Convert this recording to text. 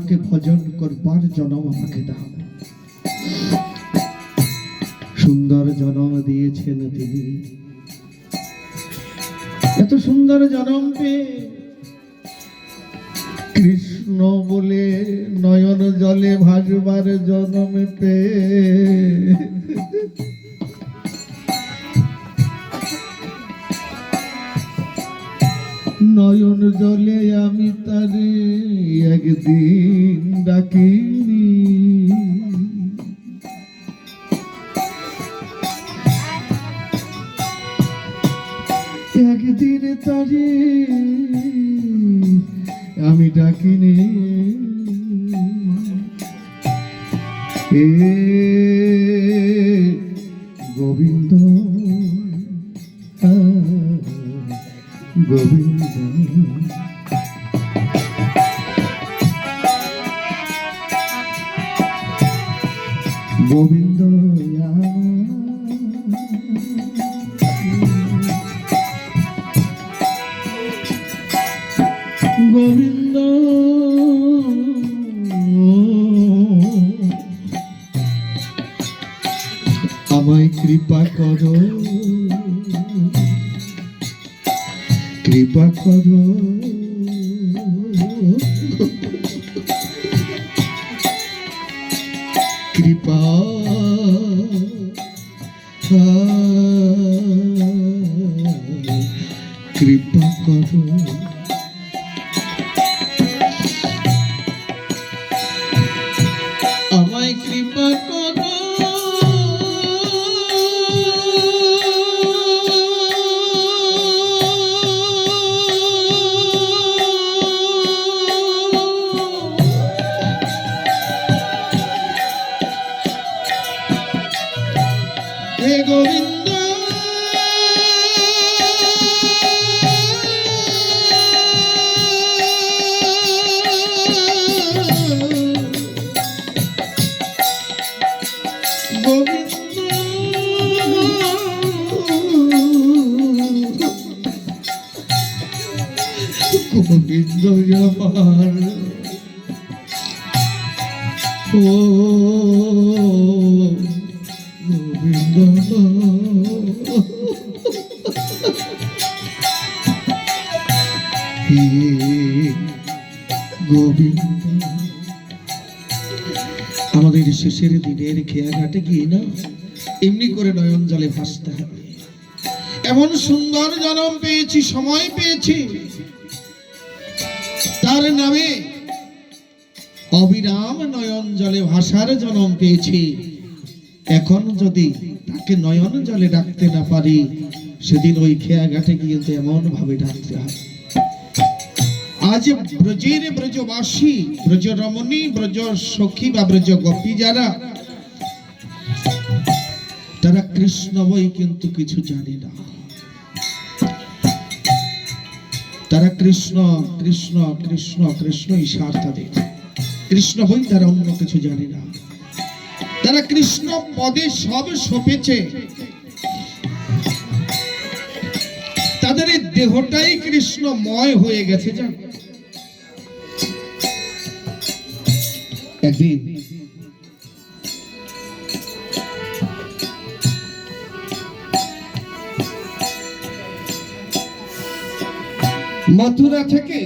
তোমাকে ভজন করবার জন্ম আমাকে দাও। সুন্দর জন্ম দিয়েছেন তিনি, এত সুন্দর জন্ম পেয়ে কৃষ্ণ বলে নয়ন জলে ভাসবার জন্ম পেয়ে নয়ন জলে আমি তারে একদিন ডাকিনি, একদিন তারে আমি ডাকিনি। এ গোবিন্দ গোবিন্দ গোবিন্দ গোবিন্দ আমায় কৃপা করো, কৃপা করো, কৃপা কৃপা করো। আমায় কৃপা করো, হে গোবিন্দ গোবিন্দ আমার ও গোবিন্দ গোবিন্দ। আমাদের শেষের দিনের খেয়াঘাটে গিয়ে না এমনি করে নয়ন জলে ভাসতে হবে। এমন সুন্দর জন্ম পেয়েছি, সময় পেয়েছি, তার নামে অবিরাম নয়ন জলে ভাসার জন্ম পেয়েছি। এখন যদি তাকে নয়ন জলে ডাকতে না পারি, সেদিন ওই খেয়াঘাটে গিয়ে তো এমন ভাবে ডাকতে হবে। আজ ব্রজের ব্রজবাসী, ব্রজ রমণী, ব্রজ সখী বা ব্রজ গোপী যারা, তারা কৃষ্ণ বই কিন্তু কিছু জানে না। তারা কৃষ্ণ কৃষ্ণ কৃষ্ণ কৃষ্ণ ঈশার তাদের, কৃষ্ণ বই তারা অন্য কিছু জানে না। তারা কৃষ্ণ পদে সব সপেছে, তাদের এই দেহটাই কৃষ্ণময় হয়ে গেছে। জান একদিন মথুরা থেকে